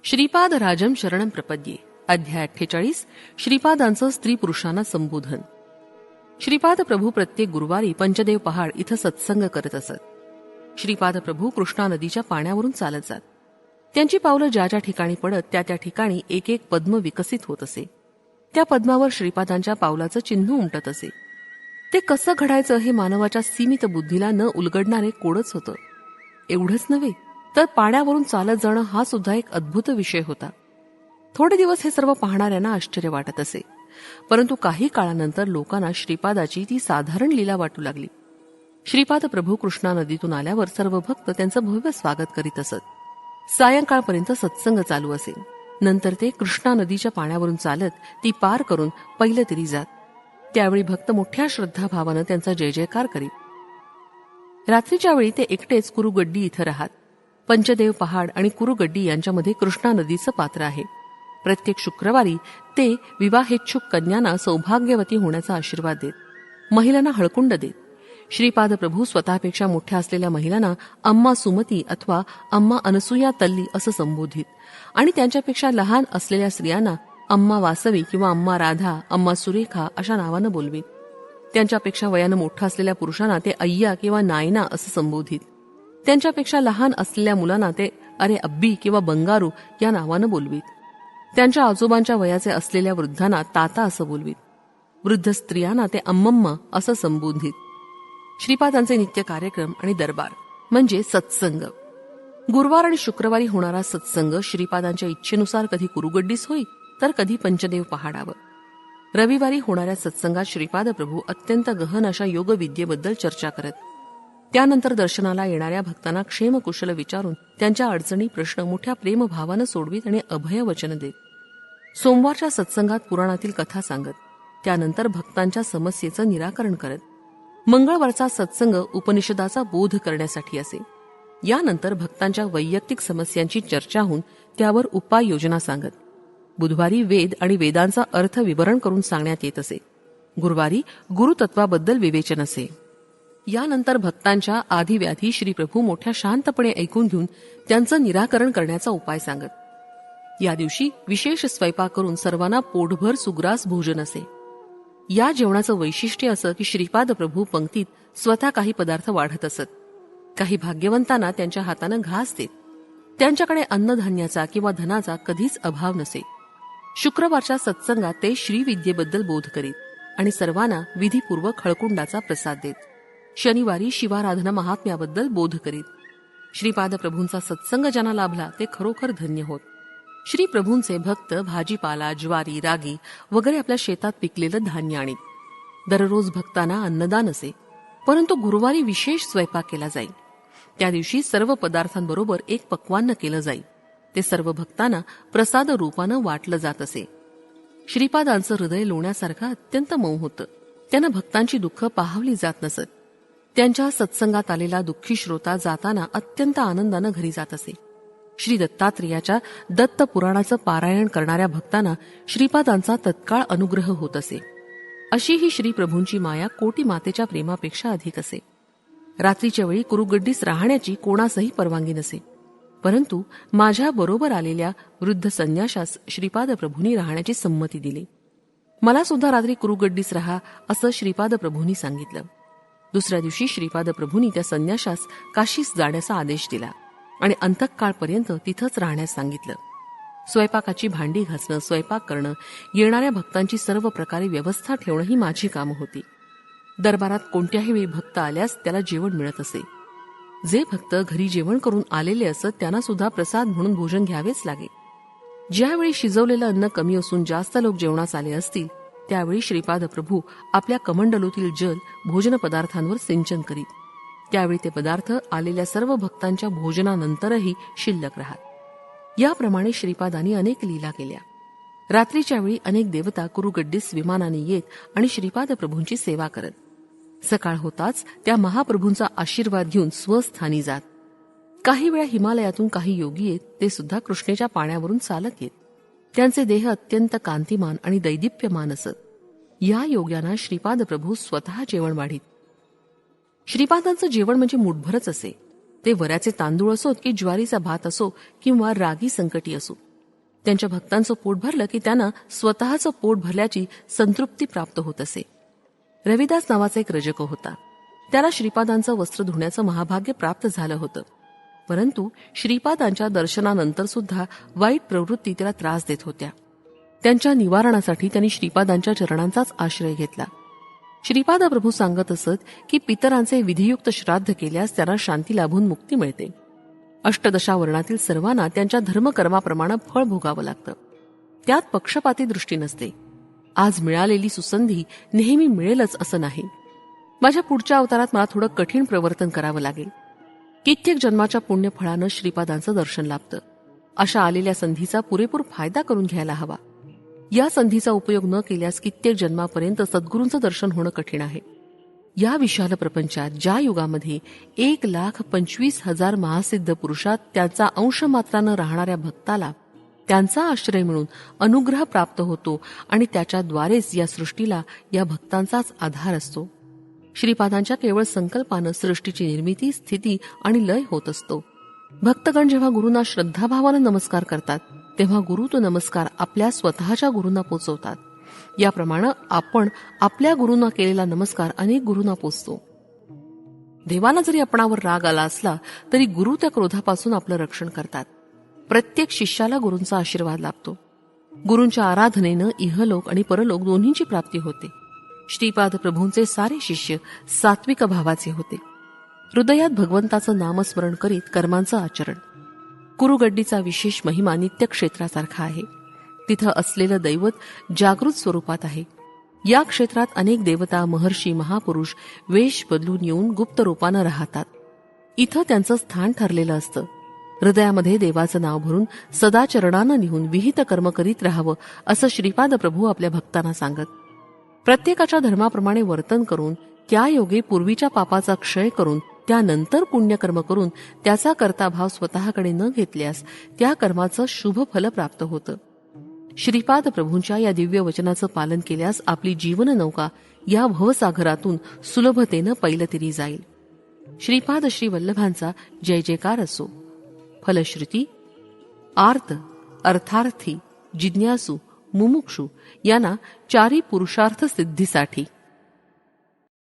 श्रीपाद राजम शरणम प्रपद्ये. अध्याय 48. श्रीपादांचं स्त्री पुरुषांना संबोधन. श्रीपाद प्रभू प्रत्येक गुरुवारी पंचदेव पहाड इथं सत्संग करत असत. श्रीपाद प्रभू कृष्णा नदीच्या पाण्यावरून चालत जात. त्यांची पावलं ज्या ज्या ठिकाणी पडत त्या त्या ठिकाणी एक एक पद्म विकसित होत असे. त्या पद्मावर श्रीपादांच्या पावलाचं चिन्ह उमटत असे. ते कसं घडायचं हे मानवाच्या सीमित बुद्धीला न उलगडणारे कोडच होतं. एवढंच नव्हे तर पाण्यावरून चालत जाणं हा सुद्धा एक अद्भुत विषय होता. थोडे दिवस हे सर्व पाहणाऱ्यांना आश्चर्य वाटत असे, परंतु काही काळानंतर लोकांना श्रीपादाची ती साधारण लीला वाटू लागली. श्रीपाद प्रभू कृष्णा नदीतून आल्यावर सर्व भक्त त्यांचं भव्य स्वागत करीत असत. सायंकाळपर्यंत सत्संग चालू असे. नंतर ते कृष्णा नदीच्या पाण्यावरून चालत ती पार करून पैलतीरी जात. त्यावेळी भक्त मोठ्या श्रद्धाभावानं त्यांचा जय जयकार करीत. रात्रीच्या वेळी ते एकटेच कुरुगड्डी इथं राहत. पंचदेव पहाड आणि कुरुगड्डी यांच्यामध्ये कृष्णा नदीचं पात्र आहे. प्रत्येक शुक्रवारी ते विवाहेच्छुक कन्यांना सौभाग्यवती होण्याचा आशीर्वाद देत. महिलांना हळकुंड देत. श्रीपाद प्रभू स्वतःपेक्षा मोठ्या असलेल्या महिलांना अम्मा सुमती अथवा अम्मा अनसुया तल्ली असं संबोधित आणि त्यांच्यापेक्षा लहान असलेल्या स्त्रियांना अम्मा वासवी किंवा अम्मा राधा, अम्मा सुरेखा अशा नावानं बोलवीत. त्यांच्यापेक्षा वयानं मोठा असलेल्या पुरुषांना ते अय्या किंवा नायना असं संबोधित. त्यांच्यापेक्षा लहान असलेल्या मुलांना ते अरे अब्बी किंवा बंगारू या नावानं बोलवीत. त्यांच्या आजोबांच्या वयाचे असलेल्या वृद्धांना ताता असं बोलवीत. वृद्ध स्त्रियांना ते अम्मम्मा असं संबोधित. श्रीपादांचे नित्य कार्यक्रम आणि दरबार म्हणजे सत्संग. गुरुवार आणि शुक्रवारी होणारा सत्संग श्रीपादांच्या इच्छेनुसार कधी कुरुगड्डीस होई तर कधी पंचदेव पहाडावर. रविवारी होणाऱ्या सत्संगात श्रीपाद प्रभू अत्यंत गहन अशा योगविद्येबद्दल चर्चा करत. त्यानंतर दर्शनाला येणाऱ्या भक्तांना क्षेमकुशल विचारून त्यांच्या अडचणी प्रश्न मोठ्या प्रेमभावानं सोडवीत आणि अभय वचन देत. सोमवारच्या सत्संगात पुराणातील कथा सांगत. त्यानंतर भक्तांच्या समस्येचं निराकरण करत. मंगळवारचा सत्संग उपनिषदाचा बोध करण्यासाठी असे. यानंतर भक्तांच्या वैयक्तिक समस्यांची चर्चा होऊन त्यावर उपाययोजना सांगत. बुधवारी वेद आणि वेदांचा अर्थ विवरण करून सांगण्यात येत असे. गुरुवारी गुरुतत्वाबद्दल विवेचन असे. यानंतर भक्तांच्या आधिव्याधी श्रीप्रभू मोठ्या शांतपणे ऐकून घेऊन त्यांचं निराकरण करण्याचा उपाय सांगत. या दिवशी विशेष स्वयंपाक करून सर्वांना पोटभर सुग्रास भोजन असे. या जेवणाचं वैशिष्ट्य असं की श्रीपाद प्रभू पंक्तीत स्वतः काही पदार्थ वाढत असत. काही भाग्यवंतांना त्यांच्या हातानं घास देत. त्यांच्याकडे अन्नधान्याचा किंवा धनाचा कधीच अभाव नसे. शुक्रवारच्या सत्संगात ते श्रीविद्येबद्दल बोध करीत आणि सर्वांना विधीपूर्वक हळकुंडाचा प्रसाद देत. शनिवारी शिवाराधना महात्म्याबद्दल बोध करीत. श्रीपाद प्रभूंचा सत्संग ज्यांना लाभला ते खरोखर धन्य होत. श्री प्रभूंचे भक्त भाजीपाला, ज्वारी, रागी वगैरे आपल्या शेतात पिकलेलं धान्य आणीत. दररोज भक्तांना अन्नदान असे, परंतु गुरुवारी विशेष स्वयंपाक केला जाईल. त्या दिवशी सर्व पदार्थांबरोबर एक पक्वान्न केलं जाईल. ते सर्व भक्तांना प्रसाद रूपानं वाटलं जात असे. श्रीपादांचं हृदय लोण्यासारखं अत्यंत मऊ होतं. त्यांना भक्तांची दुःख पाहावली जात नसत. त्यांच्या सत्संगात आलेला दुःखी श्रोता जाताना अत्यंत आनंदानं घरी जात असे. श्री दत्तात्रेयाच्या दत्त पुराणाचं पारायण करणाऱ्या भक्तांना श्रीपादांचा तत्काळ अनुग्रह होत असे. अशी ही श्रीप्रभूंची माया कोटी मातेच्या प्रेमापेक्षा अधिक असे. रात्रीच्या वेळी कुरुगड्डीस राहण्याची कोणासही परवानगी नसे, परंतु माझ्या बरोबर आलेल्या वृद्ध संन्याशास श्रीपाद प्रभूंनी राहण्याची संमती दिली. मला सुद्धा रात्री कुरुगड्डीस राहा असं श्रीपाद प्रभूंनी सांगितलं. दुसऱ्या दिवशी श्रीपाद प्रभूंनी त्या संन्याशास काशीस जाण्याचा आदेश दिला आणि अंतकाळपर्यंत तिथंच राहण्यास सांगितलं. स्वयंपाकाची भांडी घासणं, स्वयंपाक करणं, येणाऱ्या भक्तांची सर्व प्रकारे व्यवस्था ठेवणं ही माझी कामं होती. दरबारात कोणत्याही वेळी भक्त आल्यास त्याला जेवण मिळत असे. जे भक्त घरी जेवण करून आलेले असत त्यांना सुद्धा प्रसाद म्हणून भोजन घ्यावेच लागे. ज्यावेळी शिजवलेलं अन्न कमी असून जास्त लोक जेवणास आले असतील त्यावेळी श्रीपाद प्रभू आपल्या कमंडलूतील जल भोजन पदार्थांवर सिंचन करीत. त्यावेळी ते पदार्थ आलेल्या सर्व भक्तांच्या भोजनानंतरही शिल्लक राहत. याप्रमाणे श्रीपादांनी अनेक लीला केल्या. रात्रीच्या वेळी अनेक देवता कुरुगड्डीस विमानाने येत आणि श्रीपाद प्रभूंची सेवा करत. सकाळ होताच त्या महाप्रभूंचा आशीर्वाद घेऊन स्वस्थानी जात. काही वेळा हिमालयातून काही योगी येत. ते सुद्धा कृष्णेच्या पाण्यावरून चालत येत. त्यांचे देह अत्यंत कांतिमान आणि दैदिप्यमान असत. या योग्यांना श्रीपाद प्रभू स्वतः जेवण वाढीत. श्रीपादांचं जेवण म्हणजे मुठभरच असे. ते वऱ्याचे तांदूळ असोत की ज्वारीचा भात असो किंवा रागी संकटी असो, त्यांच्या भक्तांचं पोट भरलं की त्यांना स्वतःचं पोट भरल्याची संतृप्ती प्राप्त होत असे. रविदास नावाचा एक रजक होता. त्याला श्रीपादांचं वस्त्र धुण्याचं महाभाग्य प्राप्त झालं होतं. परंतु श्रीपादांच्या दर्शनानंतर सुद्धा वाईट प्रवृत्ती त्याला त्रास देत होत्या. त्यांच्या निवारणासाठी त्यांनी श्रीपादांच्या चरणांचाच आश्रय घेतला. श्रीपाद प्रभू सांगत असत की पितरांचे विधियुक्त श्राद्ध केल्यास त्यांना शांती लाभून मुक्ती मिळते. अष्टदशा वर्णातील सर्वांना त्यांच्या धर्मकर्माप्रमाणे फळ भोगावं लागतं. त्यात पक्षपाती दृष्टी नसते. आज मिळालेली सुसंधी नेहमी मिळेलच असं नाही. माझ्या पुढच्या अवतारात मला थोडं कठीण प्रवर्तन करावं लागेल. कित्येक जन्माच्या पुण्यफळानं श्रीपादांचं दर्शन लाभतं. अशा आलेल्या संधीचा पुरेपूर फायदा करून घ्यायला हवा. या संधीचा उपयोग न केल्यास कित्येक जन्मापर्यंत सद्गुरूंचं दर्शन होणं कठीण आहे. या विशाल प्रपंचात ज्या युगामध्ये 1,25,000 महासिद्ध पुरुषात त्यांचा अंशमात्रानं राहणाऱ्या भक्ताला त्यांचा आश्रय मिळून अनुग्रह प्राप्त होतो आणि त्याच्याद्वारेच या सृष्टीला या भक्तांचाच आधार असतो. श्रीपादांच्या केवळ संकल्पानं सृष्टीची निर्मिती, स्थिती आणि लय होत असतो. भक्तगण जेव्हा गुरूंना श्रद्धाभावानं नमस्कार करतात तेव्हा गुरु तो नमस्कार आपल्या स्वतःच्या गुरूंना पोचवतात. याप्रमाणे आपण आपल्या गुरूंना केलेला नमस्कार अनेक गुरूंना पोचतो. देवांना जरी आपणावर राग आला असला तरी गुरु त्या क्रोधापासून आपलं रक्षण करतात. प्रत्येक शिष्याला गुरूंचा आशीर्वाद लाभतो. गुरूंच्या आराधनेनं इहलोक आणि परलोक दोन्हींची प्राप्ती होते. श्रीपाद प्रभूंचे सारे शिष्य सात्विक भावाचे होते. हृदयात भगवंताचं नामस्मरण करीत कर्मांचं आचरण. कुरुगड्डीचा विशेष महिमा नित्य क्षेत्रासारखा आहे. तिथं असलेलं दैवत जागृत स्वरूपात आहे. या क्षेत्रात अनेक देवता, महर्षी, महापुरुष वेश बदलून येऊन गुप्त रूपानं राहतात. इथं त्यांचं स्थान ठरलेलं असतं. हृदयामध्ये देवाचं नाव भरून सदा चरणानं निहून विहित कर्म करीत राहावं असं श्रीपाद प्रभू आपल्या भक्तांना सांगत. प्रत्येकाच्या धर्माप्रमाणे वर्तन करून त्या योगे पूर्वीच्या पापाचा क्षय करून त्यानंतर पुण्यकर्म करून त्याचा कर्ताभाव स्वतःकडे न घेतल्यास त्या कर्माचं शुभ फल प्राप्त होतं. श्रीपाद प्रभूंच्या या दिव्य वचनाचं पालन केल्यास आपली जीवन नौका या भवसागरातून सुलभतेनं पैलतीरी जाईल. श्रीपाद श्री वल्लभांचा जय जयकार असो. फलश्रुती आर्त, अर्थार्थी, जिज्ञासू, मुमुक्षू यांना चारी पुरुषार्थ सिद्धीसाठी